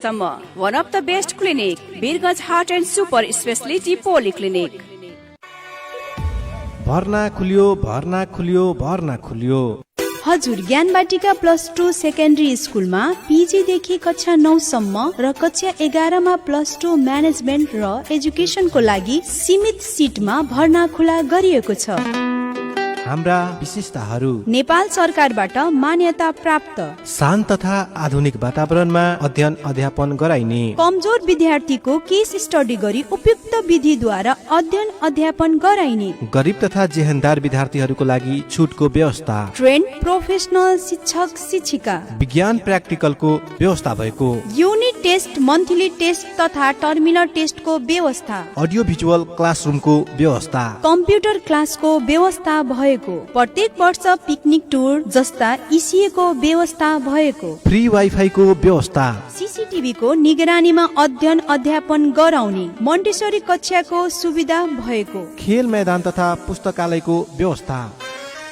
One of the best clinic, Birgaj Heart and Super Speciality Polyclinic. भर्ना खुल्यो हजुर ज्ञानबाटिका +2 secondary स्कुलमा पिजी देखि कक्षा 9 सम्म र कक्षा 11 मा +2 म्यानेजमेन्ट र एजुकेसनको लागि सीमित सिटमा भर्ना खुला गरिएको छ। हाम्रा विशेषताहरू: नेपाल सरकारबाट मान्यता प्राप्त, शान्त तथा आधुनिक वातावरणमा अध्ययन अध्यापन गराइने, कमजोर विद्यार्थीको केस स्टडी गरी उपयुक्त विधिद्वारा अध्ययन अध्यापन गराइने, गरिब तथा जेहेन्दार विद्यार्थीहरूको लागि छुटको व्यवस्था, ट्रेन प्रोफेसनल शिक्षक शिक्षिका, विज्ञान प्र्याक्टिकलको व्यवस्था भएको, युनिट टेस्ट, मन्थली टेस्ट तथा टर्मिनल टेस्टको व्यवस्था, अडियो भिजुअल क्लासरुमको व्यवस्था, कम्प्युटर क्लासको व्यवस्था भएको, प्रत्येक वर्ष पिकनिक टुर जस्ता इसिए को व्यवस्था भएको, फ्री वाइफाई को व्यवस्था, सीसीटीभी को निगरानीमा अध्ययन अध्यापन गराउने, मोन्टेसरी कक्षाको सुविधा भएको, खेल मैदान तथा पुस्तकालयको व्यवस्था,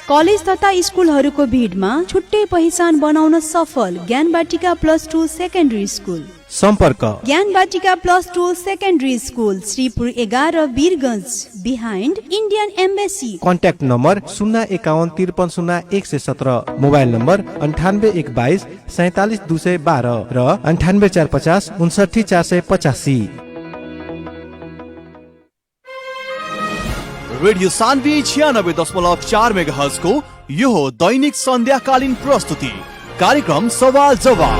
कलेज तथा स्कुलहरूको भिडमा छुट्टै पहिचान बनाउन सफल ज्ञानबाटिका +2 सेकेन्डरी स्कुल। सम्पर्क: ज्ञानबाटिका +2 secondary school, Shripur 11 Birgunj, behind Indian embassy. Contact number 051 mobile number 9812 47212 र 98450 59485। रेडियो सान्वी 96.4 मेगाहर्ज को यो हो दैनिक सन्ध्याकालीन प्रस्तुति कार्यक्रम सवाल जवाब।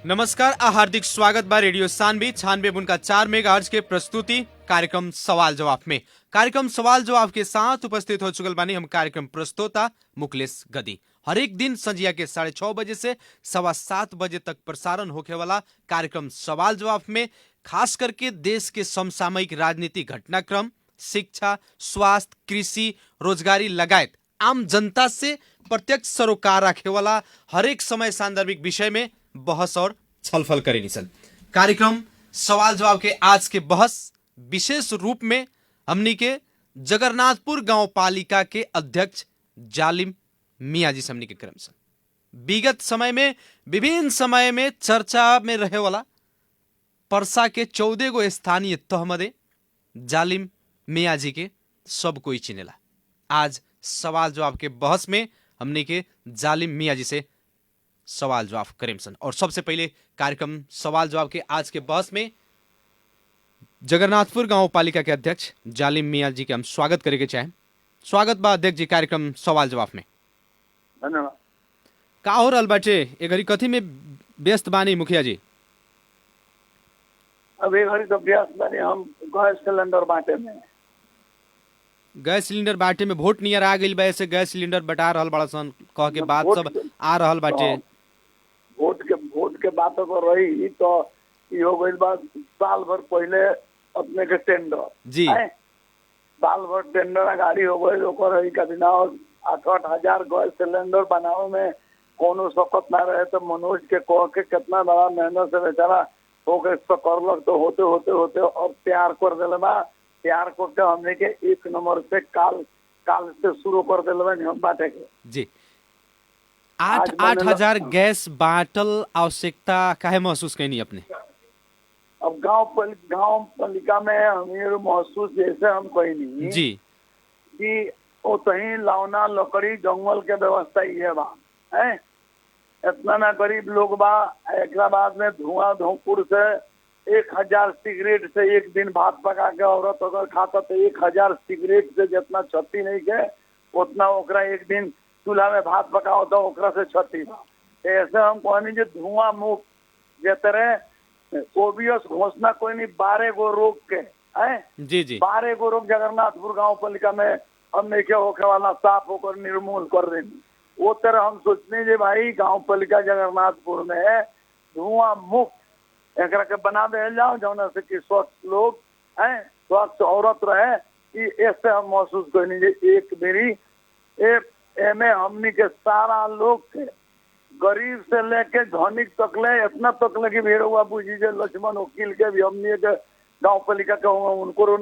नमस्कार, हार्दिक स्वागत बा रेडियो सान्वी 96.4 मेगाहर्ज के प्रस्तुति कार्यक्रम सवाल जवाब में। कार्यक्रम सवाल जवाब के साथ उपस्थित हो चुकल बानी हम कार्यक्रम प्रस्तोता मुकलेश गदी। हर एक दिन संजिया के 6:30 बजे से 7:15 बजे तक प्रसारण होने वाला कार्यक्रम सवाल जवाब में खास करके देश के समसामयिक राजनीतिक घटनाक्रम, शिक्षा, स्वास्थ्य, कृषि, रोजगारी लगायत आम जनता से प्रत्यक्ष सरोकार रखे वाला हर एक समय सांदर्भिक विषय में बहस और छलफल करेनी सन। कार्यक्रम सवाल जवाब के आज के बहस विशेष रूप में हमनी के जगन्नाथपुर गांव पालिका के अध्यक्ष जालिम मिया जी हमनी के क्रम से विगत समय में विभिन्न समय में चर्चा में रहे वाला पर्सा के 14 गो स्थानीय तहमदे जालिम मिया जी के सब कोई चिनेला। आज सवाल जवाब के बहस में हमनी के जालिम मिया जी से सवाल जवाब करें सन। और सबसे पहले कार्यक्रम सवाल जवाब के आज के बहस में जगन्नाथपुर गांव पालिका के अध्यक्ष जालिम मिया जी के हम स्वागत करेंगे चाहे। स्वागत बा अध्यक्ष जी कार्यक्रम सवाल जवाब में। धन्यवाद। का हो रहल बाटे ए घड़ी कथी में व्यस्त बानी मुखिया जी? अब एक घड़ी तो व्यस्त बानी हम गैस सिलेंडर बांटे में। गैस सिलेंडर बांटे में वोट नियर आ गई बा, ऐसे गैस सिलेंडर बटा रहल बड़ा सन कह के बात सब आ रहल बाटे। वोट के बात अगर रही तो ये हो गई बात साल भर पहले अपने के टेंडर जी, साल भर टेंडर गाड़ी हो गई ओकर रही का बिना 8-8 हजार गैस सिलेंडर बनावे में कोनो सकत ना रहे तो मनोज के कह के कितना बड़ा मेहनत से बेचारा हो गए करलक तो होते होते होते अब तैयार कर दिले बा। तैयार करके हमने के 1 नंबर से काल से शुरू कर दिले हम बांटे के जी। 8-8 हजार गैस बांटल आवश्यकता काहे महसूस कैनी अपने? अब गांव पालिका में हम महसूस जैसे हम कहीं नहीं जी कि कहीं लावना लकड़ी जंगल के व्यवस्था ये बा है। इतना ना गरीब लोग बा। एक बाद में धुआं से 1000 सिगरेट से एक दिन भात पका के औरत अगर खाता तो 1000 सिगरेट से जितना क्षति नहीं के उतना ओकरा एक दिन चूल्हा में भात पकाओ तो ओकरा से क्षति बा। ऐसे हम कहनी जो धुआं मुक्त जे तरह ओबियस घोषणा कोई नहीं 12 गो रोग के है जी जी 12 गो रोग जगन्नाथपुर गांव पालिका में हम नहीं क्या होके वाला साफ होकर निर्मूल कर देनी। वो तरह हम सोचने जे भाई गांव पालिका जगन्नाथपुर में धुआं मुक्त एक के बना दे जाओ जौना से कि स्वस्थ लोग हैं स्वस्थ औरत रहे कि ऐसे हम महसूस करनी जे एक मेरी एमे हमनी के सारा लोग के गरीब से लेके धनिक तकले इतना तकले की भीड़ हुआ बुझी जे लक्ष्मण वकील के भी हमनी के गांव पालिका के उनको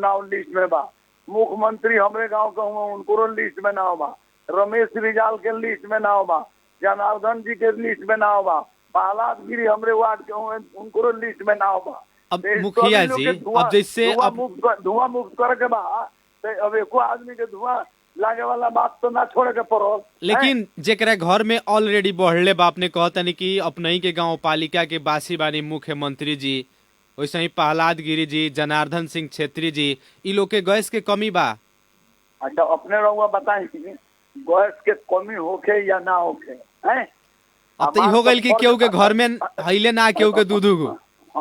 नाम लिस्ट में बा। मुख्यमंत्री हमरे गांव का उनको लिस्ट में नाम बा। रमेश रिजाल के लिस्ट में नाव बा, जनार्दन जी के लिस्ट में नाव बा, प्रहलाद गिरी हमरे वार्ड के हुए उनको लिस्ट में नाव बा। अब तो इस मुखिया सभी लोग जी, के धुआं- अब जैसे धुआं अब धुआं मुक्त करे के बा, तो अब एको आदमी के धुआं लागे वाला बात तो ना छोड़े के पड़ो। लेकिन जेकरा घर में ऑलरेडी बढ़ले बाप ने कहतनी कि अपनही के गांव पालिका के बासी बानी मुख्यमंत्री जी, वैसे ही प्रहलाद गिरी जी, जनार्दन सिंह छेत्री जी, इ लोग के गैस के कमी बा। अच्छा अपने रहुआ बताई गैस के कमी होके या ना होके हैं? अब तो हो गई कि केहू के घर में हईले ना केहू के दूध गो।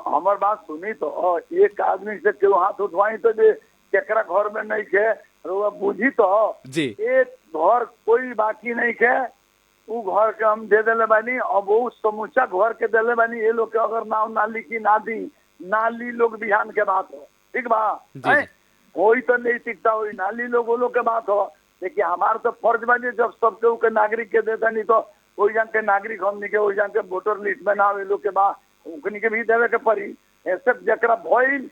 हमार बात सुनी तो एक आदमी से केहू हाथ उठवाई तो जे केकरा घर में नहीं के रहुआ बुझी तो जी। एक घर कोई बाकी नहीं के उ घर के हम दे देले बानी। अब वो समूचा घर के देले बानी, ये लोग के अगर नाव ना लिखी ना दी नाली लोग बिहान के बात हो, ठीक बा जी, हैं? जी। कोई तो नहीं टिकता हुई नाली लोग वो लोग के बात हो। देखिए हमार तो फर्ज बानी जब सबके के नागरिक के देता नहीं तो वही जन के नागरिक हमनी के वही जन के वोटर लिस्ट में ना आवे लोग के बा उकनी के भी देवे के पड़ी। ऐसे जकरा भइल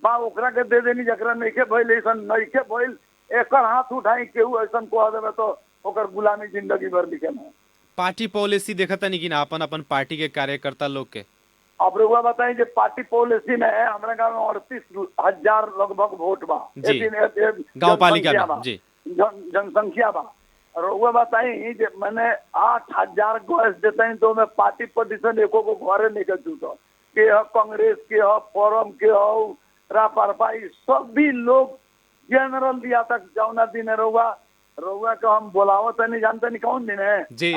बा ओकरा के दे देनी, जकरा नहीं के भइल ऐसन नहीं के भइल एकर हाथ उठाई केहू ऐसन कह देवे तो ओकर गुलामी जिंदगी भर लिखे में। पार्टी पॉलिसी देखतनी कि ना अपन अपन पार्टी के कार्यकर्ता लोग के। अब रुआ बताई जो पार्टी पॉलिसी में हमारे गाँव में 38,000 लगभग वोट बा जी। गाँव पालिका में जी। जनसंख्या बा। और वो बताई जे मैंने 8,000 गैस देते हैं तो मैं पार्टी पोजीशन एको को घरे नहीं कर चुका के ह कांग्रेस के ह फोरम के ह रापारपाई सभी लोग जनरल दिया तक जौना दिन रहुआ को हम बोलावत नहीं जानते नहीं कौन दिन है जी।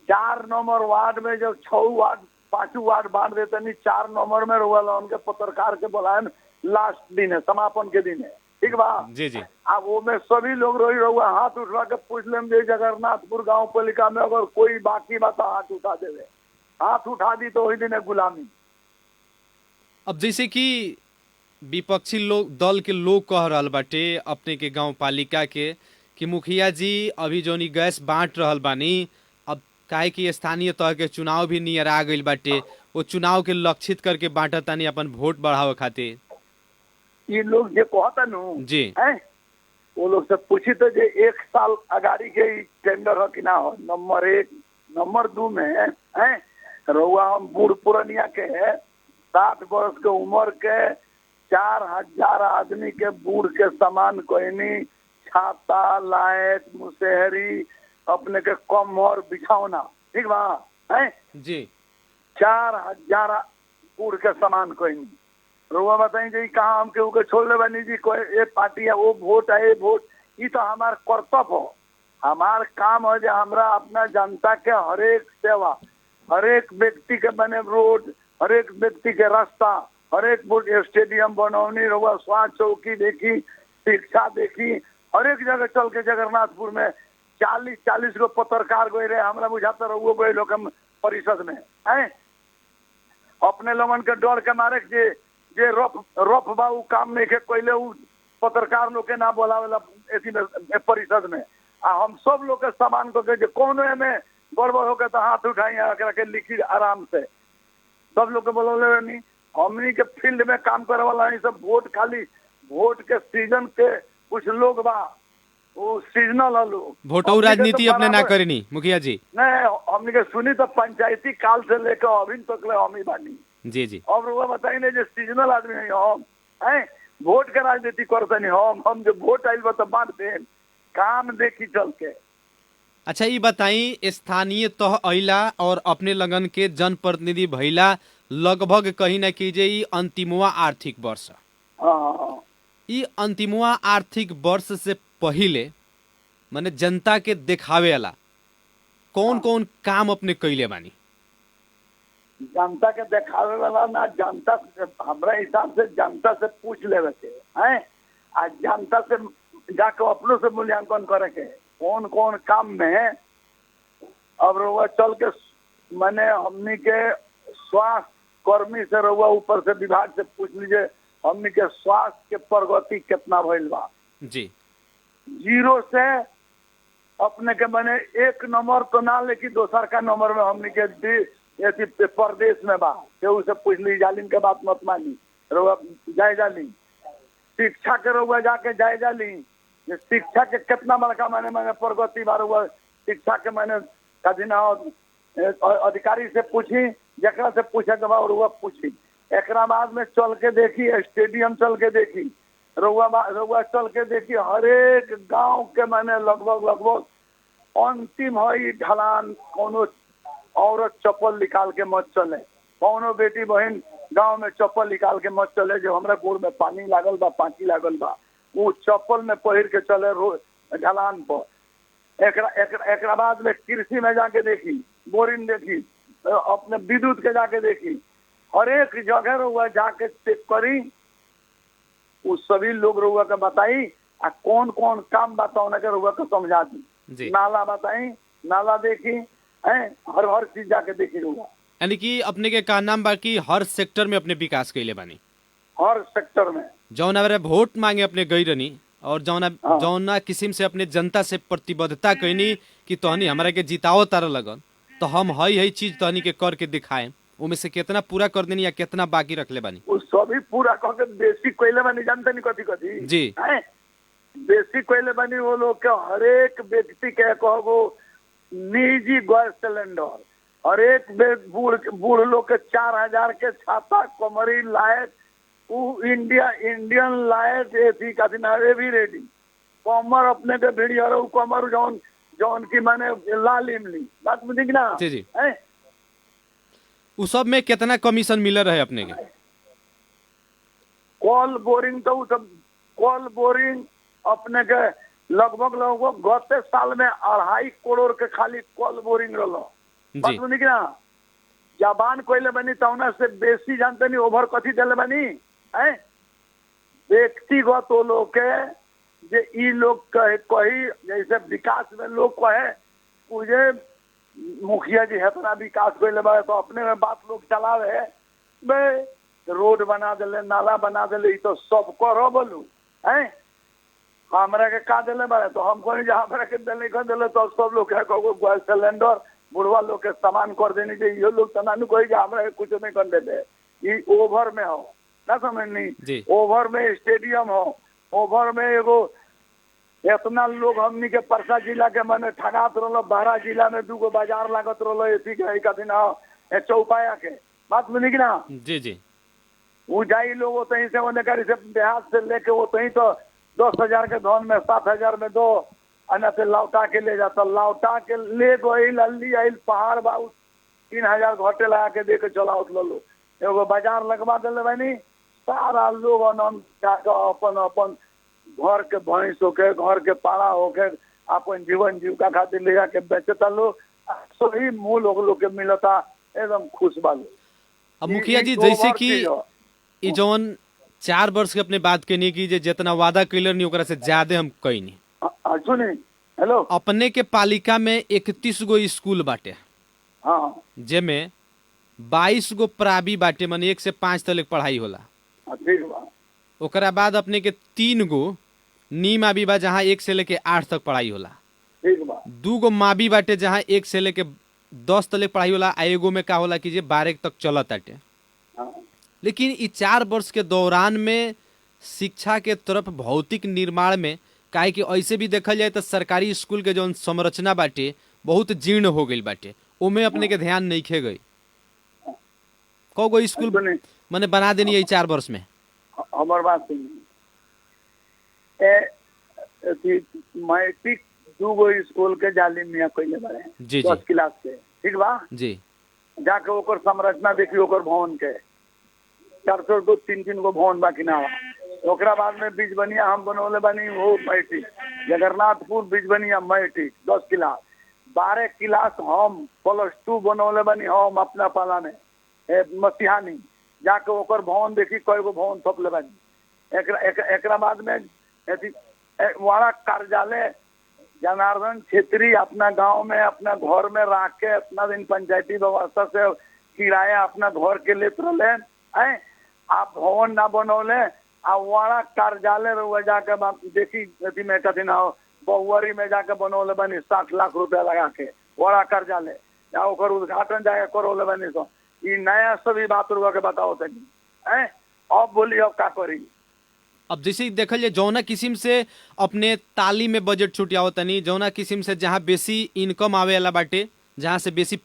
4 नंबर वार्ड में जब 6 वार्ड 5 वार्ड बांट देते नहीं 4 नंबर में रहुआ उनके पत्रकार के बुलाए लास्ट दिन है समापन के दिन है, ठीक बा जी जी। अब वो में सभी लोग रोई रहुआ हाथ उठवा के पूछ लेम जे जगन्नाथपुर गांव पालिका में अगर कोई बाकी बात हाथ उठा देवे, हाथ उठा दी तो वही दिन है गुलामी। अब जैसे कि विपक्षी लोग दल के लोग कह रहल बाटे अपने के गांव पालिका के कि मुखिया जी अभी जोनी गैस बांट रहल बानी, अब काहे कि स्थानीय तह के चुनाव भी नियर आ गइल बाटे, वो चुनाव के लक्षित करके बांटतानी अपन वोट बढ़ावे खातिर। ये लोग जे कहता नु जी। हैं वो लोग से पूछी तो जे 1 साल अगाड़ी के ही टेंडर हो कि ना हो। नंबर 1 नंबर 2 में हैं रहुआ हम बूढ़ पुरनिया के 60 वर्ष के उम्र के 4,000 आदमी के बूढ़ के समान कोईनी छाता लाइट मुसहरी अपने के कमर बिछौना, ठीक बा हैं जी। 4,000 बूढ़ के समान कोईनी रुआ बताई जी कहाँ हम केहू के छोड़ ले बनी जी कोई ये पार्टी है वो वोट है ये वोट, ये तो हमार कर्तव्य हो, हमार काम है जो हमरा अपना जनता के हरेक सेवा हरेक व्यक्ति के बने रोड हरेक व्यक्ति के रास्ता हरेक स्टेडियम बनौनी रहुआ स्वास्थ्य चौकी देखी शिक्षा देखी हरेक जगह चल के जगन्नाथपुर में 40 गो पत्रकार गए रहे हमरा बुझाता रहुआ गए लोग परिषद में है अपने लोगन के डर के मारे जे रफ बाबू काम नहीं के कोई पत्रकार लोग के ना बोलावेला ऐसी परिषद में आ हम सब लोग के समान को के कौन में गड़बड़ होकर तो हाथ उठाई के लिखी आराम से सब लोग के बोलौले नहीं। हमनी के फील्ड में काम करे वाला नहीं सब वोट खाली वोट के सीजन के कुछ लोग बा वो सीजनल लोग वोटौ राजनीति अपने ना करनी मुखिया जी। नहीं हमनी के सुनी तो पंचायती काल से लेकर अभी तक ले हम ही बानी जी जी। अब रुआ बताई नहीं जो सीजनल आदमी है हम हैं वोट के राजनीति करते नहीं हम जो वोट आइल बा तो बांट दे काम देखी चल के। अच्छा ये बताई स्थानीय तह अइला और अपने लगन के जनप्रतिनिधि भइला लगभग कहीं ना कीजिए अंतिमवा आर्थिक वर्ष, हाँ ये अंतिमवा आर्थिक वर्ष से पहले माने जनता के देखावे वाला कौन कौन काम अपने कैले बानी? जनता के देखावे वाला ना जनता से हमारे हिसाब से जनता से पूछ लेवे के हैं आज जनता से जाकर अपनों से मूल्यांकन करे के कौन कौन काम में है। अब रहुआ चल के मैंने हमनी के स्वास्थ्य कर्मी से रहुआ ऊपर से विभाग से पूछ लीजिए हमनी के स्वास्थ्य के प्रगति कितना भइल बा जी। 0 से अपने के मैंने 1 नंबर तो ना लेकिन दोसर का नंबर में हमनी के ऐसी प्रदेश में बा केहू से पूछ ली जालिम के बात मत मानी रहुआ जायजा ली। शिक्षा के रहुआ जाके जायजा ली ये शिक्षा के कितना बड़का मैंने प्रगति बार हुआ शिक्षा के मैंने कभी ना अधिकारी से पूछी जकरा से पूछे के बाद रुआ पूछी एकरा बाद में चल के देखी स्टेडियम चल के देखी रुआ चल के देखी हर एक गांव के मैंने लगभग अंतिम है ढलान कोनो औरत चप्पल निकाल के मत चले कोनो बेटी बहन गांव में चप्पल निकाल के मत चले जो हमरा गोड़ में पानी लागल बा पानी लागल बा वो चप्पल में पहिर के चले ढलान पर एकरा बाद में कृषि में जाके देखी बोरिंग देखी अपने विद्युत के जाके देखी हर एक जगह रुआ जाके चेक करी वो सभी लोग रुआ के बताई आ कौन कौन काम बताओ के रुआ के समझा दी नाला बताई नाला देखी हर चीज जाके देखी रुआ यानी कि अपने के का नाम बाकी हर सेक्टर में अपने विकास कैले बानी हर सेक्टर में जौना बारे वोट मांगे अपने गई रहनी और जौना किस्म से अपने जनता से प्रतिबद्धता कैनी कि तहनी हमारा के जिताओ तारा लगन तो हम हई चीज तहनी के करके दिखाए उमे से कितना पूरा कर देनी या कितना बाकी रखले बानी वो सभी पूरा करके बेसिक कैले बानी जानते नहीं कथी जी बेसिक कैले बानी वो लोग के हर एक व्यक्ति के कहो निजी गैस सिलेंडर हर एक बूढ़ लोग के 4000 के छाता कमरी लायक इंडियन लाइट एसी का भी रेडी कमर अपने के भिड़िया कमर जौन की मैंने लाल इमली बात में दिख ना जी उस सब में कितना कमीशन मिल रहा है अपने के कॉल बोरिंग तो सब कॉल बोरिंग अपने के लगभग गते साल में 2.5 करोड़ के खाली कॉल बोरिंग रहा बात में दिख ना जबान कोयले बनी तौना से बेसी जानते नहीं ओवर कथी दिले बनी व्यक्तिगत वो लोग के जे ई लोग कही जैसे विकास में लोग कहे मुझे मुखिया जी इतना विकास कैले बा तो अपने में बात लोग चलावे बे रोड बना दिले नाला बना दिले तो सब करो बोलू हमरा के का दिले बा तो हम कहीं हमरा के दिले कर दिले तो सब लोग गैस सिलेंडर बुढ़वा लोग के सामान कर देनी चाहिए ये लोग तनानु कही हमरा के कुछ नहीं कर देते ये ओवर में हो ना समझनी ओवर में स्टेडियम हो ओवर में एगो इतना लोग हमनी के परसा जिला के मैंने ठगात रहो 12 जिला में 2 बाजार लागत रहो एसी के दिन चौपाया के बात में ना जी वो जाई लोग वही से उन्हें से देहात से लेके वही तो 10,000 के धन में 7,000 में दो अन्य से लौटा के ले जाता लौटा के ले गई लल्ली आई पहाड़ बाबू 3,000 घटे लगा के दे के चला लो एगो बाजार लगवा दिले बनी सारा लोग अपन घर के भैंस होके घर के पाड़ा होके अपन जीवन जीविका खातिर ले जाके बेचता लोग सही मूल लोग के मिलता एकदम खुश बालो। अब मुखिया जी जैसे कि जौन 4 वर्ष के अपने बात कहनी की जितना वादा कैलर नहीं ओकरा से ज्यादा हम कहनी सुनी हेलो अपने के पालिका में 31 गो स्कूल बाटे हाँ जेमे 22 गो प्राबी बाटे माने 1 से 5 तक पढ़ाई होला ठीक बा ओकरा बाद अपने के 3 गो नी माबी बा जहाँ 1 से लेके 8 तक पढ़ाई होला ठीक बा 2 गो माबी बाटे जहाँ 1 से लेके 10 तक पढ़ाई होला आ एगो में का होला कि 12 तक चलत आटे लेकिन इ 4 वर्ष के दौरान में शिक्षा के तरफ भौतिक निर्माण में काहे कि ऐसे भी देखल जाए तो सरकारी स्कूल के जौन संरचना बाटे बहुत जीर्ण हो गई बाटे ओमे अपने के ध्यान नहीं खे गई को गो स्कूल मैंने बना देनी है 4 वर्ष में हमार बात मैट्रिक 2 गो स्कूल के जाली मियाँ कैले बारे 10 क्लास के ठीक बा जी जाके ओकर संरचना देखी ओकर भवन के 403 गो भवन बाकी ना ओकरा बाद में बीजबनिया हम बनौले बनी वो matric Jagannathpur Bijbaniya matric 10 class 12 class हम +2 बनौले बनी हम अपना पाला में मसिहानी जाके ओकर भवन देखी कई गो भवन थपले बनी एकरा बाद में वाला कार्यालय जनार्दन छेत्री अपना गांव में अपना घर में रख के अपना दिन पंचायती व्यवस्था से किराया अपना घर के लेते रहे आप भवन ना बनौले आ वाला कार्यालय रहुआ जाके देखी अथी में कथी ना बहुअरी में जाके बनौले बनी 60 लाख रुपया लगा के वाला कार्यालय ओकर उद्घाटन जाके करौले बनी तो ये नया सभी बात रुआ के बताओ तनी अब बोली अब का करी अब जैसे देखल जाए जौना किस्म से अपने तालीम में बजट छुटियावत तनी, जौना किस्म से जहाँ बेसी इनकम आवे वाला बाटे, जहाँ से बेसी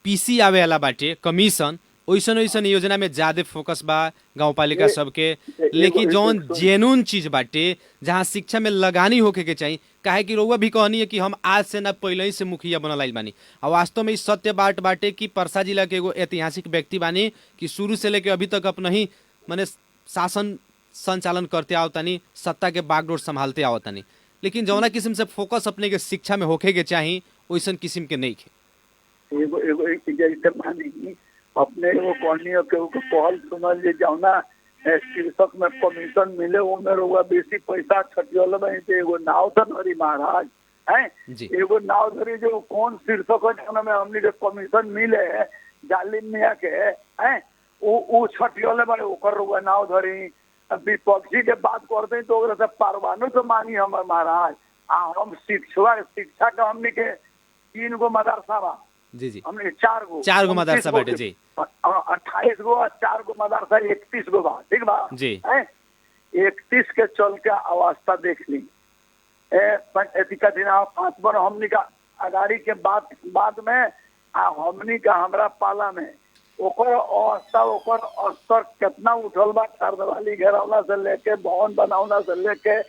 पीसी आवे वाला बाटे कमीशन, ओइसन ओइसन योजना में ज्यादा फोकस बा गाउँपालिका सबके। लेकिन जौन जेन्युइन चीज बाटे जहाँ शिक्षा में लगानी होके के चाहिए, काहे कि रउआ भी कहनी है कि हम आज से ना पहले ही से मुखिया बनल आइल बानी। और वास्तव में इस सत्य बात बाटे कि परसा जिला के एगो ऐतिहासिक व्यक्ति बानी कि शुरू से लेके अभी तक अपना ही माने शासन संचालन करते आवतानी, सत्ता के बागडोर संभालते आवतानी। लेकिन जौना किस्म से फोकस अपने के शिक्षा में होके के चाहिए वैसन किस्म के नहीं खे। एगो एगो एक जैसे मानी अपने वो कहनी के कहल सुनल जे जौना शीर्षक में कमीशन मिले उमें रउआ बेसी पैसा छटियल बनी तो एगो नाव धरी महाराज है जी। एगो नाव धरी जो कौन शीर्षक है जौना में हमनी के कमीशन मिले जालिम मिया के है वो छटियल बने ओकर रउआ नाव धरी। विपक्षी के बात करते हैं तो से परवानो तो मानी हमर महाराज। हम शिक्षा का हमनी के 3 गो मदरसा बा जी जी, हमने 4 गो मदरसा बाटे जी, 28 गो और 4 गो मदरसा 31 गो बा, ठीक बा जी। 31 के चल के अवस्था देख ली। दिन 5 बार हमनी का अगाड़ी के बाद में हमनी का हमरा पाला में ओकर अवस्था ओकर स्तर कितना उठल बा। कर्दवाली घेरवला से लेके भवन बनावला से लेके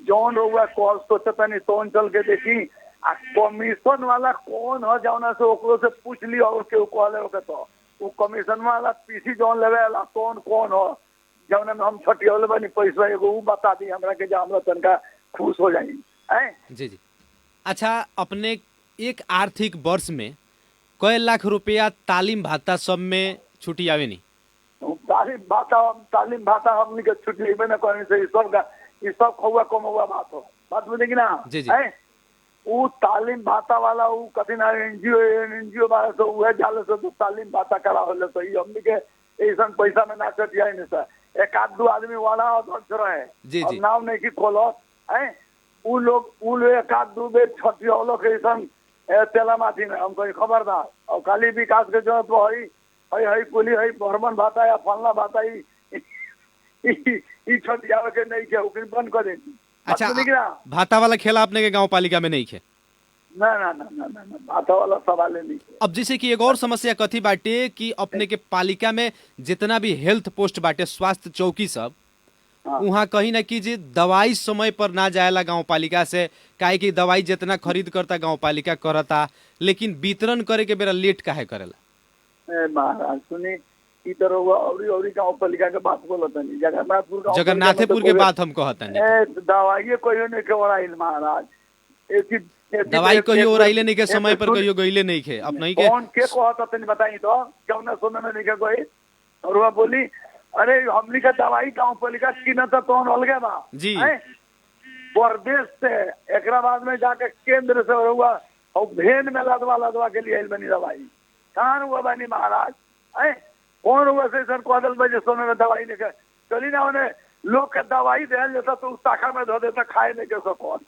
जौन रउआ कॉल सोचतनी तोन चल के देखी। आ कमीशन वाला कौन है जौना से ओकरो से पूछ ली और के कहले ओके तो वो कमीशन वाला पीसी जौन लेवे वाला कौन हो जौना में हम छटियले बनी पैसा एगो उ बता दी हमरा के जो हमरा तनका खुश हो जाई हैं जी जी। अच्छा, अपने एक आर्थिक वर्ष में कई लाख रुपया तालीम भाता सब में छुट्टी आवे नहीं? तालीम भाता हमनी के छुट्टी लेबे न करनी से ई सब खौआ कमौआ बात हो बात बुझे कि ना जी जी। हैं उ तालीम भाता वाला उ कठिन एनजीओ वाला तो उहे जाले से तो तालीम भाता करा होले तो ई हमनी के ऐसन पैसा में ना चटियाई नहीं सर। एक आध 2 आदमी वाला अध्यक्ष रहे जी जी। नाम नहीं की खोलो हैं उ लोग एक आध 2 बेर छटियावलो के ऐसन तेलामाथी में हम कहीं खबरदार। और खाली विकास के जरूरत हई पुली हई भ्रमण भाता या फलना भाता ई छटियावे के नहीं के ओकरे बंद कर देनी। अच्छा, भाता वाला खेला अपने के गाँव पालिका में नहीं खे? ना भाता वाला सवाल नहीं। अब जैसे कि एक और समस्या कथी बाटे कि अपने के पालिका में जितना भी हेल्थ पोस्ट बाटे, स्वास्थ्य चौकी सब, वहाँ कहीं ना कीजिए दवाई समय पर ना जाएला गाँव पालिका से, काहे कि दवाई जितना खरीद करता गाँव पालिका करता, लेकिन वितरण करे के बेरा लेट काहे करेला? महाराज सुनी ई तरह औरी गाँव पालिका के बात बोलतनी जगन्नाथपुर के बात हम कहतनी दवाई कहियो नहीं के ओराइल महाराज। दवाई कहियो ओराइले नहीं के समय पर कहियो गइले नहीं के अपने के कौन के कहत तनी बताई तो क्यों ना सुने में नहीं के गई। और वो बोली अरे हमनी का दवाई गाँव पालिका किन तो कौन अलगे बा जी प्रदेश से एकरा बाद में जाके केंद्र से हुआ और भेन में लदवा के लिए आइल बनी दवाई कहाँ हुआ बनी महाराज है कौन हुआ से सर कदल बजे सोने में दवाई नहीं चली ना उन्हें लोग के दवाई दे देता तो उस शाखा में धो देता खाए नहीं के कौन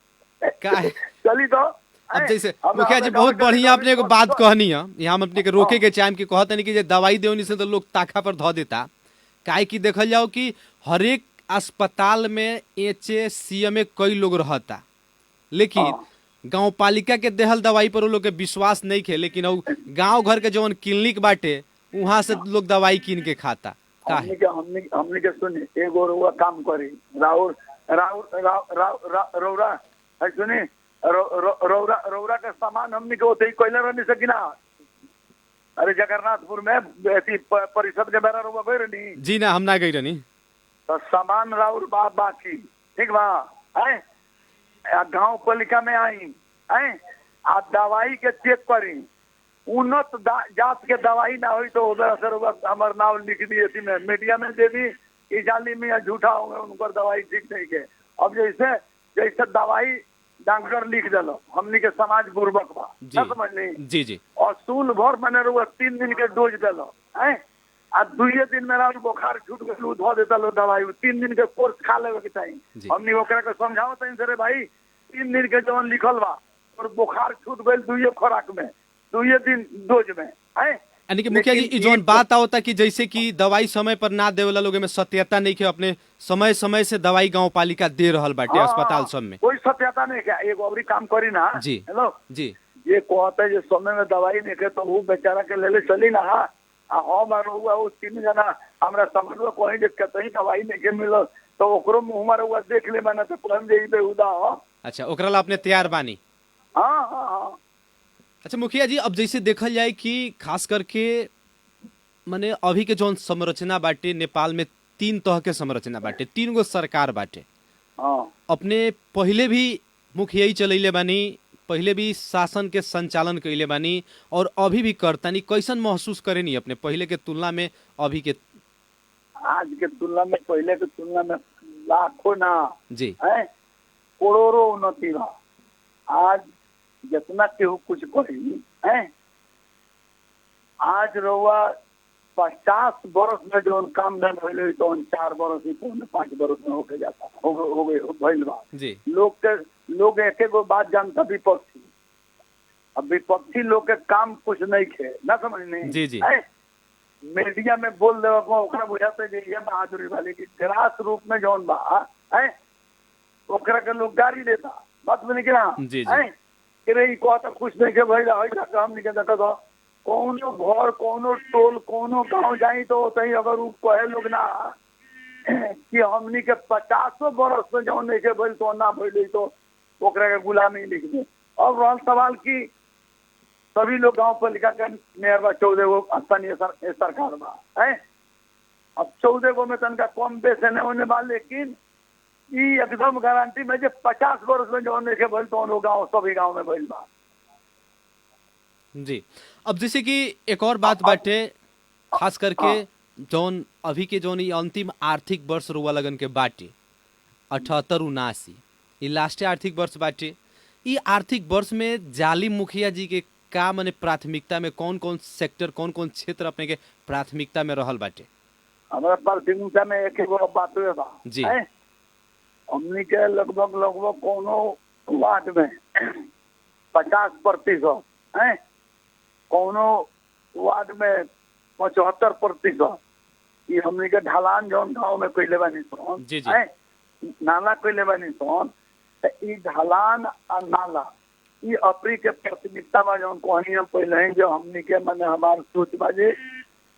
चली तो। अब जैसे मुखिया जी बहुत बढ़िया अपने को बात कहनी है, यहाँ हम अपने के रोके के चाहे कि कहते नहीं कि दवाई देने से तो लोग ताखा पर धो देता। काहे कि देखल जाओ कि हर एक अस्पताल में HCM में कई लोग रहता, लेकिन गाँव पालिका के देहल दवाई पर वो लोग के विश्वास नहीं खे, लेकिन गाँव घर के जौन क्लिनिक बाटे वहाँ से लोग दवाई कीन के खाता। हमने के सुनी एगो रउआ काम करी रौरा है सुनी रौरा के सामान हमने के ओते कोइला रहनी सकी ना। अरे जगन्नाथपुर में परिषद के बेरा रउआ गई रहनी? जी ना, हम ना गई रहनी। तो सामान राउर बाकी ठीक बा है गाँव पालिका में आई है आप दवाई के चेक करी उन्नत जात के दवाई ना हुई तो उधर असर हमारे नाम लिख दी थी मैं मीडिया में दे दी कि जाली में झूठा होंगे उनको दवाई ठीक नहीं के। अब जैसे दवाई डॉक्टर लिख दिलो हमनी के समाज बुर्बक बा समझ ली जी जी असूल भर मैंने 3 दिन के डोज दिलो है आ 2 दिन में बुखार छूट गए धो देता लो दवाई 3 दिन के कोर्स खा लेवे के चाहिए। हमनी ओकरा के समझाओ तनी सरे भाई 3 दिन के जवन लिखल बा और बुखार छूट गए 2 खुराक में 2 दिन डोज में है यानी कि मुखिया जी लेकिन ई जोन ई- बात आवता कि जैसे कि दवाई समय पर ना देवेला लोग में सत्यता नहीं के अपने समय समय से दवाई गांव पालिका दे रहल बाटे हाँ, अस्पताल हाँ, सब में। कोई सत्यता नहीं क्या एक अवरी काम करी ना। जी। हेलो जी ये कहते जो समय में दवाई नहीं के तो वो बेचारा के ले चली ना। हम हुआ वो 3 जना हमरा समझ में कहीं जे कतई दवाई नहीं के मिलो तो ओकरो मुंह मार हुआ देख ले मैंने तो कहम जे बेहुदा हो। अच्छा ओकरा ला अपने तैयार बानी। हाँ हाँ हाँ अच्छा मुखिया जी अब जैसे देखल जाए कि खास करके माने अभी के जौन संरचना बाटे नेपाल में 3 तरह के संरचना बाटे 3 गो सरकार बाटे। हाँ अपने पहले भी मुखिया ही चलैले बानी पहले भी शासन के संचालन कैले बानी और अभी भी करतानी कैसन महसूस करेनी अपने पहले के तुलना में अभी के? आज के तुलना में पहले के तुलना में लाखों ना जी है करोड़ों उन्नति बा। आज जितना केहू कुछ कही है आज रहुआ 50 बरस में जो काम न भइले तो 4 बरस ही 5 बरस में होके जाता हो गए भइल बा। जी लोग एक गो बात जानता विपक्षी। अब विपक्षी लोग के काम कुछ नहीं खे ना समझने। जी, जी। मीडिया में बोल देवा को ओकरा बुझाते जे ये बहादुरी वाले की ग्रास रूप में जौन बा है ओकरा के लोग गाड़ी देता बात में निकला जी, जी। है कि रे को तो कुछ नहीं के भइला होइला काम निकल जाता तो कोनो घर कोनो टोल कोनो गांव जाई तो तही अगर उ कहे लोग ना कि हमनी के 50 बरस में जौन नहीं के भइल तो ना भइल तो ओकरा के गुलामी लिख दे। अब रहल सवाल की सभी लोग गांव पालिका के मेयर बा 14 गो स्थानीय सरकार बा है। अब 14 गो में तनका कम बेस है होने बा लेकिन ई एकदम गारंटी में जे 50 वर्ष में जो नहीं भइल तो गाँव सभी गाँव में भइल बा। जी अब जैसे कि एक और बात बाटे खास करके जौन अभी के जौन ई अंतिम आर्थिक वर्ष रुआ लगन के बाटे 78-79 ये लास्ट आर्थिक वर्ष बाटे। ई आर्थिक वर्ष में जाली मुखिया जी के का माने प्राथमिकता में कौन कौन सेक्टर कौन कौन क्षेत्र अपने के प्राथमिकता में रहल बाटे? हमारा प्राथमिकता में एक गो बात हुए बा जी। हैं? हमनी के लगभग कोनो वार्ड में 50% है कोनो वार्ड में 75% ये हमनी के ढलान जौन गाँव में कैले बानी सोन जी, जी। हैं? नाला कैले बानी सोन ई ढलान और नाला ये अपनी के प्राथमिकता में जौन कहनी हम पहले ही जो हमनी के मैंने हमारे सोच बाजे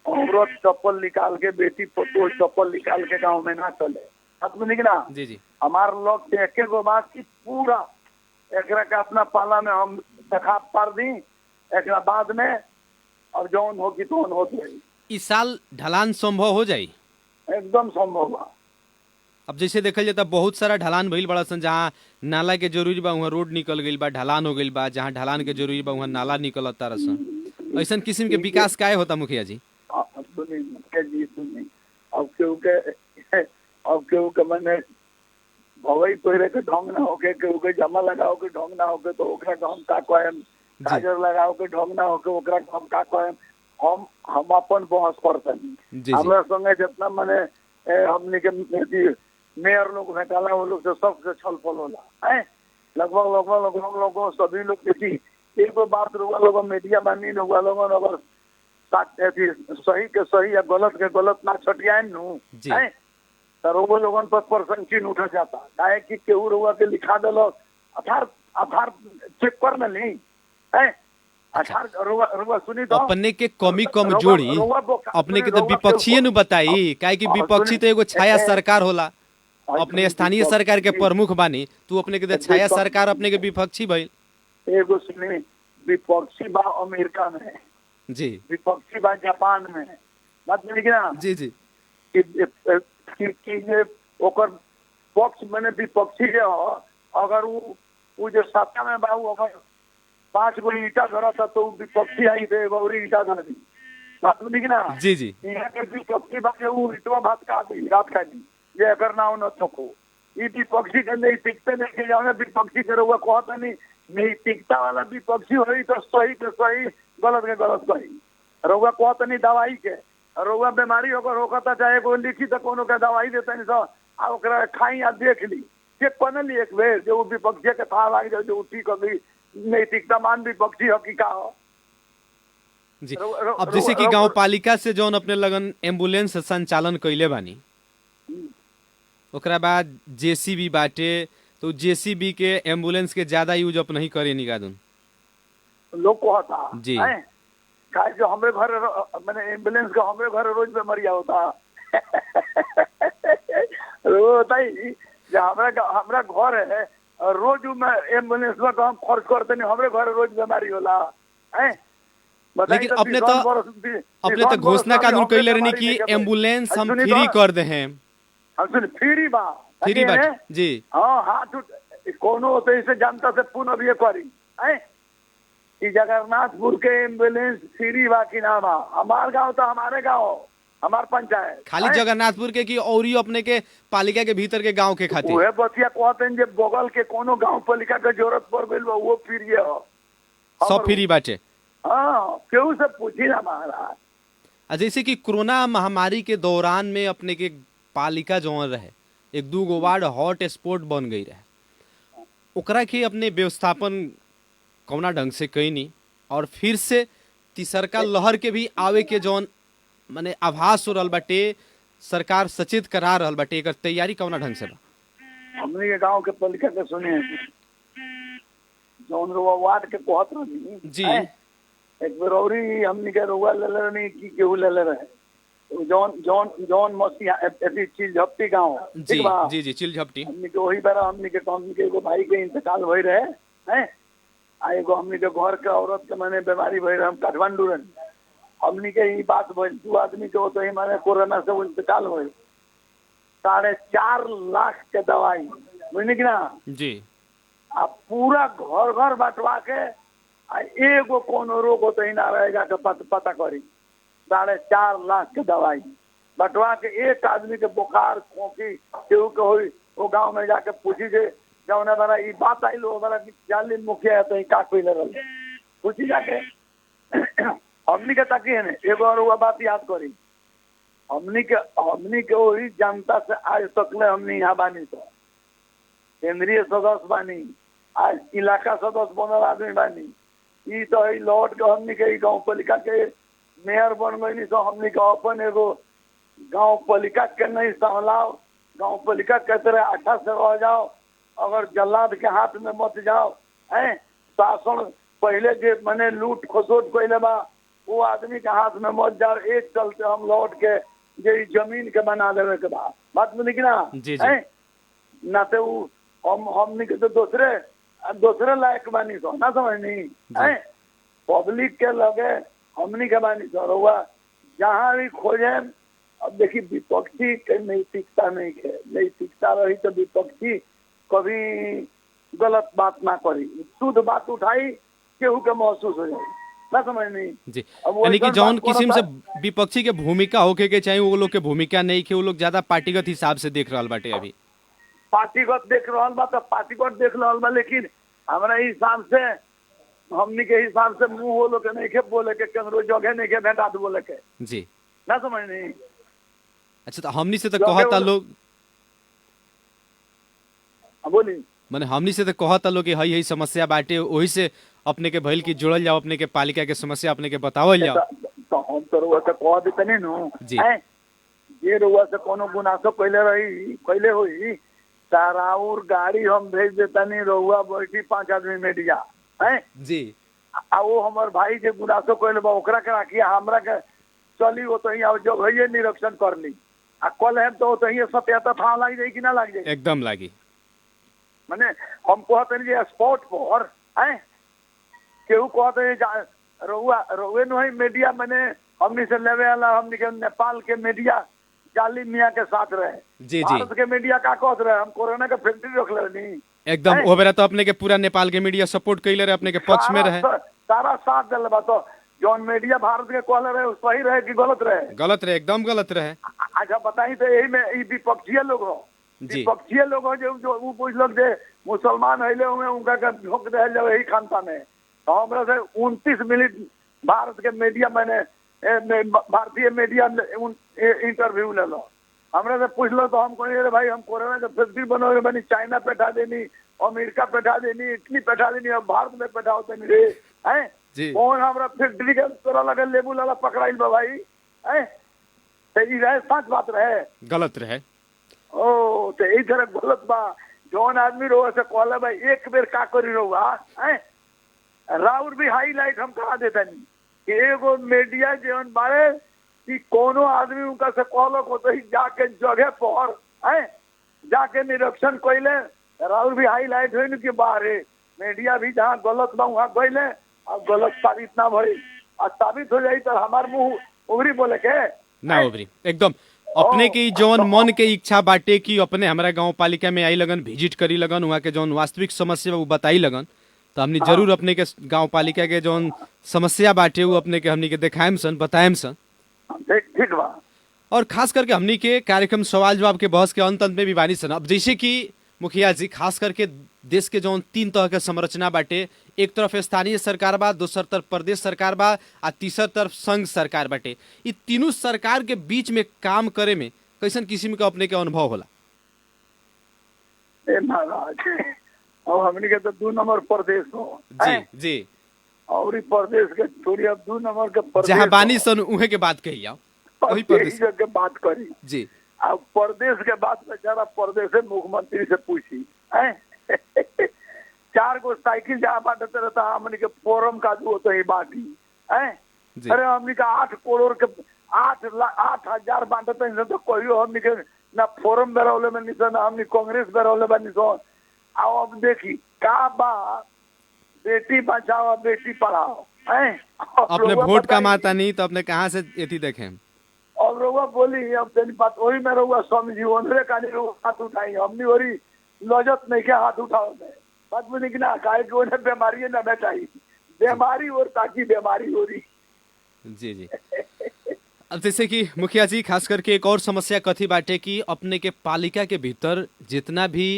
औरत चप्पल निकाल के बेटी पतोह चप्पल निकाल के गाँव में ना चले समझ ना। जी जी हमार लोग एक गो बात की पूरा एकरा के अपना पाला में हम देखा पार दी एक बाद में अब जौन होगी तो हो जाएगी इस साल ढलान संभव हो जाई एकदम संभव बा। अब जैसे देखल जाता बहुत सारा ढलान भइल बड़ा सन जहाँ नाला के जरूरी बा वहाँ रोड निकल गइल बा ढलान हो गइल बा जहाँ ढलान के जरूरी बा वहाँ नाला निकलता रसन ऐसा किस्म के विकास काय होता मुखिया जी? सुनी मुखिया जी सुनी अब केहू के मैंने भवई पहिरे के ढंग ना होके केहू के जमा लगाओ के ढंग ना होके तो ओकरा के हम का कहम काजर लगाओ के ढंग ना होके ओकरा के हम का कहम हम अपन बहस करतनी। जी। हमरा संगे जितना मैंने हमने के मेयर लोग भेटाला वो लोग से सबसे छल फल होला है लगभग लोगों सभी लोग देखी एक बात रुआ लोग मीडिया बानी रुआ लोगन अगर सही के सही या गलत के गलत ना छटियाए नु है तो लोगन पर प्रशंसिन उठा जाता काहे कि केहू रुआ के लिखा दिलो आधार चेक कर न ली है आधार रुआ सुनी तो अपने के कमी कमजोरी अपने के तो विपक्षी नु बताई काहे कि विपक्षी तो एगो छाया सरकार होला अपने स्थानीय सरकार के प्रमुख बानी तू अपने के छाया सरकार अपने के विपक्षी भइल। एगो सुनी विपक्षी बा अमेरिका में जी विपक्षी बा जापान में बात मिली ना जी जी कि ये ओकर पक्ष मैंने विपक्षी जे हो अगर वो जो सत्ता में बा अगर 5 गो ईटा धरा था तो विपक्षी आई थे और ईटा धर दी बात मिली ना जी जी यहाँ के विपक्षी बा के वो ईटवा भात का दी रात का दी ये अगर ना न थको ये विपक्षी के नहीं टिकते नहीं के जाओ विपक्षी के रुआ कहता नहीं टिकता वाला विपक्षी हो तो सही के सही गलत के गलत कही रुआ कहता नहीं दवाई के रुआ बीमारी अगर होता चाहे कोई लिखी तो कोनो के दवाई देता नहीं तो खाई आ देख ली चेक कर ली एक बेर जो विपक्षी के था लग जाए जो ठीक हो गई नैतिकता मान विपक्षी हो कि का हो जी। अब जैसे कि गांव पालिका से जौन अपने लगन एम्बुलेंस संचालन कैले बानी, ओकरा बाद जेसीबी बाटे, तो जेसीबी के एम्बुलेंस के ज्यादा यूज अपन नहीं करे निकादुन लोग कहता जी। काहे जो हमरे घर मैंने एम्बुलेंस का हमरे घर रोज बीमारिया होता होता ही जो हमरा घर है रोज में एम्बुलेंस में हम खर्च करते नहीं, हमरे घर रोज बीमारी होला है। लेकिन अपने तो घोषणा कानून कैले रहनी कि एम्बुलेंस हम फ्री कर दे हैं। सुन फ्री बा फ्री बा जी। हाँ हाथ कोनो तो इसे जनता से पुनः भी करी है। जगन्नाथपुर के एम्बुलेंस फ्री बा कि ना बा? हमार गाँव तो हमारे गाँव, हमार पंचायत खाली जगन्नाथपुर के कि और अपने के पालिका के भीतर के गांव के खातिर वह बतिया कहते हैं जे बगल के कोनो गांव पालिका के जरूरत पड़ गई वो फ्री है, सब फ्री बाटे। हाँ केहू से पूछी ना महाराज। जैसे कि कोरोना महामारी के दौरान में अपने के पालिका जो रहे एक 2 वार्ड हॉट स्पॉट बन गई रहे, ओकरा के अपने व्यवस्थापन कौना ढंग से कैनी और फिर से तीसरका लहर के भी आवे के जौन माने आभास हो रहल बाटे, सरकार सचेत करा रहल बाटे, एकर तैयारी कौना ढंग से बा? हमने के गांव के पालिका के सुने जौन रुआ वार्ड के कहत रही जी। एक बेर औरी हमने के रुआ ले रहनी कि केहू ले रहे जौन मसीहा ऐसी चीज झपटी गांव जी जी जी चिल झपटी हमने के वही बेरा हमने के एगो भाई के इंतकाल भई रहे हैं। एगो हमने के घर के औरत के माने बीमारी भई रहे, हम काठमांडू रहे, हमने के ही बात भइल 2 आदमी के तो ही माने कोरोना से इंतकाल हुई, 4.5 लाख के दवाई बुझनी कि ना जी। आ पूरा घर घर बंटवा के एगो कोनो रोग होते ही ना रहेगा के पता करी, 4.5 लाख के दवाई बंटवा के एक आदमी के बुखार खोखी केहू के हुई वो गांव में जाके पूछी जे जौना बड़ा ई बात आई लो बड़ा जाली मुखिया है तो ही का कोई लड़ल पूछी जाके हमनी के ताकि है एगो और वो बात याद करी, हमनी के वही जनता से आज तक ले हमनी यहाँ बानी तो केंद्रीय सदस्य बानी, आज इलाका सदस्य बनल आदमी बानी, ई तो ही लौट के हमनी के गाँव पालिका के मेयर बन गई तो हमनी के अपन एगो गाँव पालिका के नहीं संभलाओ, गाँव पालिका के तरह अच्छा से रह जाओ, अगर जल्लाद के हाथ में मत जाओ है। शासन पहले जे मने लूट खसोट कैले बा वो आदमी के हाथ में मत जाओ, एक चलते हम लौट के जे जमीन के बना लेवे के बाद बात में कि ना है ना तो हमनी के तो दूसरे लायक बानी तो ना समझनी है। पब्लिक के लगे हमनी के बानी तो रहुआ जहाँ भी खोजे। अब देखिए विपक्षी के नैतिकता नहीं है, नैतिकता रही तो विपक्षी कभी गलत बात ना करी, शुद्ध बात उठाई केहू के महसूस हो जाए ना समझनी जी। यानी कि जौन किस्म से विपक्षी के भूमिका होके के चाहिए वो लोग के भूमिका नहीं के, वो लोग ज्यादा पार्टीगत हिसाब से देख रहा बाटे। अभी पार्टीगत देख रहा बा तो पार्टीगत देख रहा बा, लेकिन हमारा हिसाब से हमनी के हिसाब से मुंह वो लोग नहीं के बोले के केंद्र जगह नहीं के भेटा बोले के जी ना समझनी। अच्छा तो हमनी से तो कहता लोग बोली माने हमनी से तो कहता लोग कि हई समस्या बाटे, वही से अपने के भइल की जुड़ल जाओ, अपने के पालिका के समस्या अपने के बतावल जाओ। तो हम तो रुआ से कह देते नहीं नु जे रुआ से कोनो गुनासो पहले हुई ताराउर गाड़ी हम भेज देता नहीं, रुआ बैठी 5 आदमी मीडिया है जी। आ वो हमार भाई जे गुनासो कहले बा ओकरा के राखिया हमरा के चली वो तो ही जब है निरीक्षण कर ली आ कल है तो ही सत्याता था लग जाए कि ना लग जाए एकदम लागी। मैंने हम कहते हैं स्पॉट पर है केहू कहते रोए नु मीडिया मैंने हमनी से लेवे वाला हमनी के नेपाल के मीडिया जाली मियाँ के साथ रहे जी। भारत के मीडिया का कहत रहे हम कोरोना के फैक्ट्री रख ले एकदम वो बेरा तो अपने के पूरा नेपाल के मीडिया सपोर्ट कैले रहे, अपने के पक्ष में रहे, सारा साथ दिल बा। तो जौन मीडिया भारत के कहले रहे सही रहे कि गलत रहे? गलत रहे, एकदम गलत रहे। अच्छा बताई तो यही में विपक्षीय लोग हो, विपक्षीय लोग हो जो कुछ लोग जो मुसलमान है उनका झोंक दे यही खानता में। तो हमरा से 29 मिनट भारत के मीडिया मैंने भारतीय मीडिया इंटरव्यू ले लो, हमरा से पूछ लो तो हम कहे भाई हम कोरोना के फैक्ट्री बनोगे बनी, चाइना बैठा देनी, अमेरिका बैठा देनी, इटली बैठा देनी, अब भारत में बैठाओ देनी रे हैं। जी कौन हमरा फैक्ट्री के तोरा लगे लेबू लाला पकड़ाइल बा भाई हैं ते ई रहे सच बात रहे गलत रहे। ओ तो यही तरह गलत बा जौन आदमी रहो से कहले भाई एक बेर का करी रहुआ हैं राउर भी हाईलाइट हम करा देता नहीं कि एगो मीडिया जीवन बारे कि कोनो आदमी उनका से कहलो को तो जाके जगह पर हैं जाके निरीक्षण कैले राउर भी हाईलाइट हुई कि बारे मीडिया भी जहाँ गलत बा वहाँ गईले अब गलत साबित ना भई और साबित हो जाई तो हमार मुंह उगरी बोले के ना उभरी एकदम अपने के जौन मन के इच्छा बाटे कि अपने हमारा गांव पालिका में आई लगन विजिट करी लगन वहाँ के जौन वास्तविक समस्या वो बताई लगन तो हमने जरूर अपने के गांव पालिका के जौन समस्या बाटे वो अपने के हमनी के देखाएम सन बताएम सन। ठीक बा और खास करके हमनी के कार्यक्रम सवाल जवाब के बहस के अंत में भी बानी सन। अब जैसे कि मुखिया जी खास करके देश के जौन 3 तरह के संरचना बाटे एक तरफ स्थानीय सरकार बा दूसर तरफ प्रदेश सरकार बा आ तीसर तरफ संघ सरकार बाटे ये तीनों सरकार के बीच में काम करे में कैसन किस्म का अपने के अनुभव होला? ए महाराज अब हमने के तो 2 नंबर प्रदेश हो जी जी और प्रदेश के छोड़ी अब 2 नंबर के प्रदेश जहाँ बानी सन उहे के बात कही आओ वही प्रदेश के बात करी जी अब प्रदेश के बात बेचारा प्रदेश से मुख्यमंत्री से पूछी हैं 4 गो साइकिल जहाँ बांटते रहता हमने के फोरम का जो होता है बाकी हैं अरे हमने का 8 करोड़ के 8,000 बांटते हैं तो कोई हमने के ना फोरम बेरौले में निशान हमने कांग्रेस बेरौले में निशान आओ अब देखी का बा बेटी बचाओ बेटी पढ़ाओ हैं अपने वोट का माता नहीं तो अपने कहाँ से एथी देखें अब रउआ बोली अब तेरी बात वही में रउआ स्वामी जी ओनरे का नहीं हाथ उठाई हमने वही लजत नहीं के हाथ उठाओ में बात बोली कि ना काहे कि उन्हें बीमारी ना बेचाई बीमारी और ताकि बीमारी हो रही जी जी। अब जैसे कि मुखिया जी खास करके एक और समस्या कथी बाटे कि अपने के पालिका के भीतर जितना भी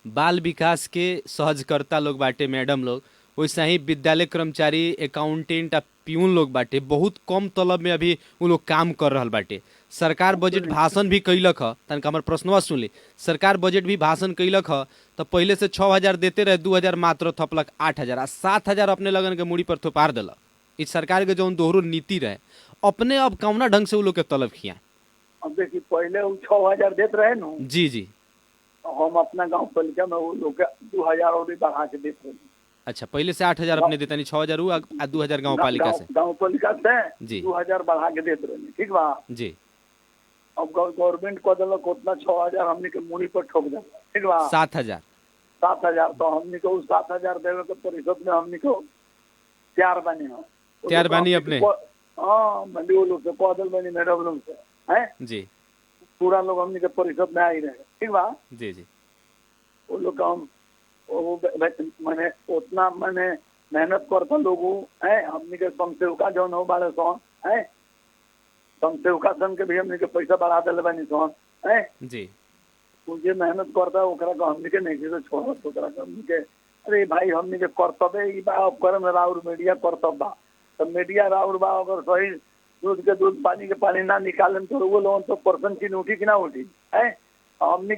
बाल विकास के सहजकर्ता लोग बाटे मैडम लोग वैसे ही विद्यालय कर्मचारी अकाउंटेंट आ पियून लोग बाटे बहुत कम तलब में अभी वो लोग काम कर रहा बाटे। सरकार बजट भाषण भी कैलक ह तनका हमार प्रश्नवा सुन ली सरकार बजट भी भाषण कैलक ह तो पहले से 6,000 देते रहे 2,000 मात्र थपलक 8,000 आ 7,000 अपने लगन के मूड़ी पर थोपार दिलक। इस सरकार के जो दोहरो नीति रहे अपने अब कौना ढंग से वो लोग के तलब खिया? अब देखिए पहले वो 6,000 देते रहे ना जी जी हम अपना गाँव पालिका में वो लोग 2,000 और भी बढ़ा के देते रहे। अच्छा पहले से 8,000 अपने देता नहीं 6,000 हुआ 2,000 गाँव पालिका से गाँव पालिका से जी 2,000 बढ़ा के देते रहे ठीक बा। जी अब गवर्नमेंट को दिलक उतना 6,000 हमने के मूड़ी पर ठोक दिला ठीक बा। 7,000 तो हमने को 7,000 देवे के परिषद में हमने को तैयार बनी हो तैयार बनी अपने हाँ मंडी वो लोग से पैदल बनी मैडम लोग से हैं जी पूरा लोग हमने के परिषद में आई रहे ठीक बा। जी जी वो लोग हम वो मैंने उतना मैंने मेहनत करता लोगों है हमने के समसेवका जौन हो बारे सोन है समसेवका सन के भी हमने के पैसा बढ़ा दिले बनी सोन है जी मुझे मेहनत करता ओकरा को हमने के नहीं से छोड़ ओकरा को हमने के अरे भाई हमने के कर्तव्य ई बा उपकरण राउर मीडिया कर्तव्य बा तो मीडिया राउर बा अगर सही दूध के दूध पानी के पानी ना निकालें तो वो लोग तो पर्सन की उठी कि ना उठी है हमने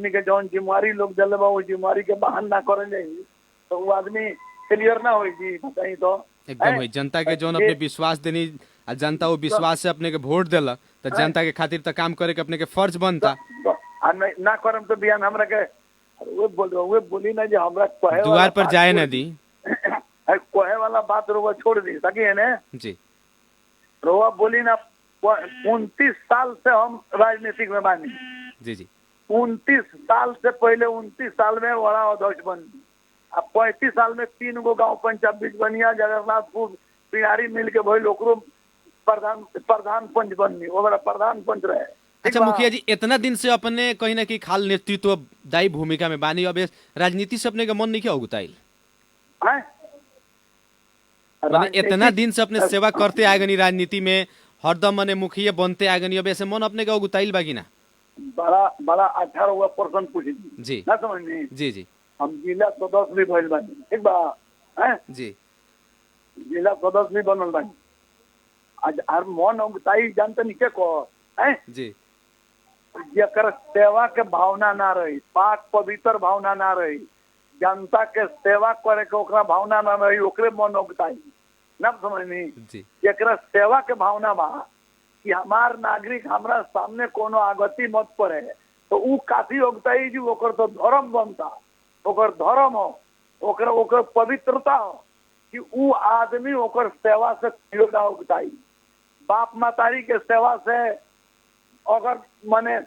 के जौन जिम्मेवारी लोग दिले बा वो जिम्मेवारी के बहान ना करे जाएगी तो वो आदमी क्लियर ना होई जी बताई तो एकदम है जनता के जौन अपने विश्वास देनी आ जनता वो विश्वास से अपने के वोट देला तो जनता के खातिर तो काम करे के अपने के फर्ज बनता ना करम तो बियान हमरा के वो बोली ना जे हमरा कहे द्वार पर जाए ना दी कहे वाला बात रोवा छोड़ दी ताकि है ना जी रोवा बोली ना 29 साल से हम राजनीतिक में बानी जी जी 29 साल से पहले 29 साल में बड़ा अध्यक्ष बनी अब 35 साल में 3 गो गाँव पंचायत बीच बनिया जगन्नाथपुर पिनारी मिल के भाई लोकरो प्रधान पंच बननी वो बड़ा प्रधान पंच रहे। अच्छा मुखिया जी इतना दिन से अपने कहीं ना कहीं खाल नेतृत्व दायी भूमिका में बानी अब राजनीति से अपने का मन नहीं क्या उगताइल इतना दिन से अपने सेवा करते आए गनी राजनीति में हरदम मने मुखिया बनते आए गनी अब ऐसे मन अपने का उगताइल बाकी ना बड़ा 18% पूछी जी ना समझनी जी जी हम जिला सदस्य भी भइल बानी ठीक बा हैं जी जिला सदस्य भी बनल बानी आज हर मन उगताई जानते नहीं के को हैं जी जेकर सेवा के भावना ना रही पाक पवित्र भावना ना रही जनता के सेवा करे के ओकरा भावना ना रही, ओकरे मन उगताई न समझनी। जी एकरा सेवा के भावना बा कि हमार नागरिक हमरा सामने कोनो आगति मत पड़े, तो ऊ काफी उगताई जी ओकर तो धर्म बनता, ओकर धर्म हो, ओकर पवित्रता हो कि ऊ आदमी ओकर सेवा से योगा उगताई। बाप मातारी के सेवा से अगर माने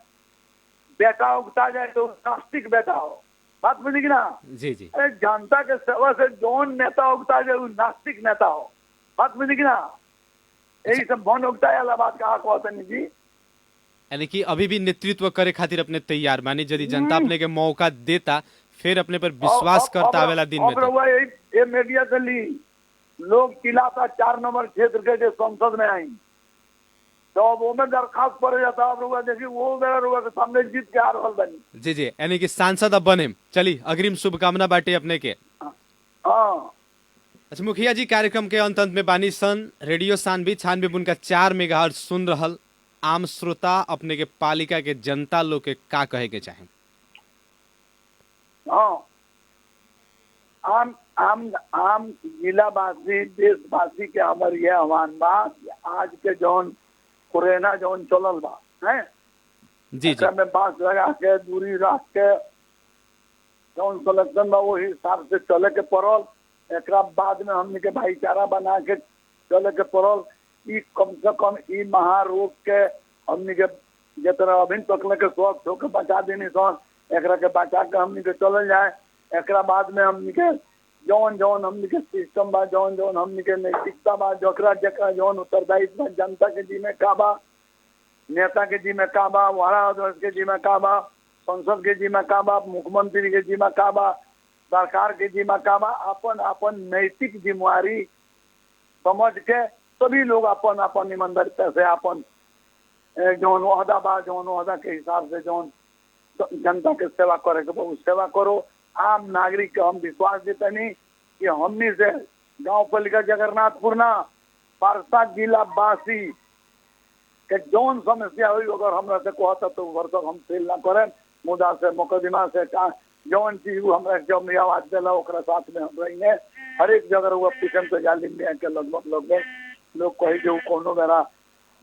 बेटा उगता जाए तो नास्तिक बेटा हो, बात बुझी कि ना। जी जी अरे जनता के सेवा से जौन नेता उगता जाए वो नास्तिक नेता हो, बात बुझी कि ना। यही सब भन उगता वाला बात कहा कहते नहीं जी। यानी कि अभी भी नेतृत्व करे खातिर अपने तैयार मानी, यदि जनता अपने के मौका देता फिर अपने पर विश्वास करता आवेला दिन में। अब ये मीडिया से ली लोग चिल्लाता 4 नंबर क्षेत्र के जो संसद में आई, तो अब वो में दरखास्त पड़ जाता। अब रुआ देखिए वो मेरा रुआ के सामने जीत के आ रहा बनी। जी जी यानी कि सांसद अब बने। चली अग्रिम शुभकामना बाटे अपने के। हाँ अच्छा मुखिया जी, कार्यक्रम के अंत में बानी सन रेडियो सानवी 96.4 मेगाहर्ट्ज सुन रहल आम श्रोता अपने के पालिका के जनता लोग के का कहे के चाहे? हाँ, आम आम आम जिलावासी देशवासी के हमर ये आह्वान बा कि आज के जौन कोरोना जौन चलल बा है जी जी में बांस लगा के दूरी रख के जौन सिलेक्शन बा वही हिसाब से चले के पड़ल। एक बाद में हमने के भाईचारा बना के चले के पड़ल। ई कम से कम ई महारोग के हमने के जितना अभी तक के स्वस्थ होकर बचा देनी सन, एकरा के बचा के हमने के चल जाए। एक बाद में हमने के जौन जौन हमने के सिस्टम बा, जौन जौन हमने के नैतिकता बा, जकरा जकरा जौन उत्तरदायित्व बा, जनता के जिम्मे का बा, नेता के जिम्मे का बा, वारा अध्यक्ष के जिम्मे का बा, संसद के जिम्मे का बा, मुख्यमंत्री के जिम्मे का बा, सरकार के जिम्मे का बा, अपन अपन नैतिक जिम्मेवारी समझ के सभी लोग अपन अपन ईमानदारिता से अपन जौन ओहदा बा, जौन ओहदा के हिसाब से जौन जनता के सेवा करे के बहुत सेवा करो। आम नागरिक के हम विश्वास देते नहीं कि हमनी से गांव पालिका जगन्नाथपुर ना पारसा जिला वासी के जौन समस्या हुई अगर हमरा से कहता तो वर्षक हम फेल ना करें। मुद्दा से मुकदमा से जौन चीज हमरा जब आवाज दिला ओकरा साथ में हम रहेंगे। हर एक जगह वो पिछन से जाली में के लगभग लोग कही जो कोनो मेरा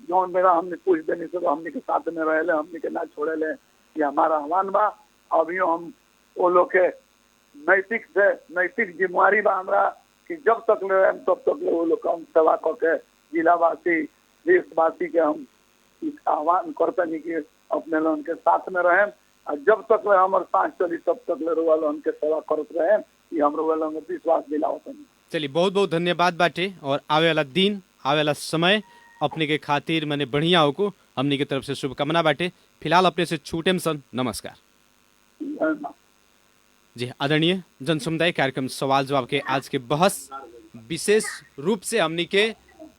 जौन मेरा हमने पूछ देने से तो हमने के साथ में रहे, हमने के ना छोड़े ले, ये हमारा आह्वान बा। अभी हम वो लोग के नैतिक जिम्मेवारी बा हमरा कि जब तक ले तब तक ले वो लोग हम सेवा करके जिलावासी देशवासी के हम आह्वान करते नहीं कि अपने लोगों के साथ में रहें और जब तक ले हमारे सांस चली तब तक ले रुआ लोगों के सेवा करते रहें। ये हम रुआ लोगों को विश्वास दिलावत नहीं। चलिए बहुत बहुत धन्यवाद बाटे और आवे वाला दिन आवे वाला समय अपने के खातिर मैंने बढ़िया हो को हमने की तरफ से शुभकामना बाटे। फिलहाल अपने से छूटेम सन, नमस्कार। जी आदरणीय जन समुदाय, कार्यक्रम सवाल जवाब के आज के बहस विशेष रूप से हमने के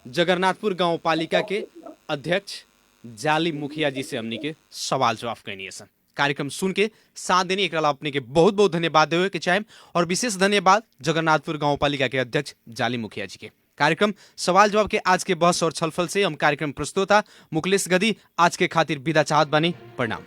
जगन्नाथपुर गांव पालिका के अध्यक्ष जाली मुखिया जी से हमने के सवाल जवाब करनी सन। कार्यक्रम सुन के साथ देने एक अपने के बहुत बहुत धन्यवाद देवे के चाहे और विशेष धन्यवाद जगन्नाथपुर गांव पालिका के अध्यक्ष जाली मुखिया जी के। कार्यक्रम सवाल जवाब के आज के बहस और छलफल से हम कार्यक्रम प्रस्तोता मुकलेश गदी आज के खातिर विदा चाहत बानी। प्रणाम।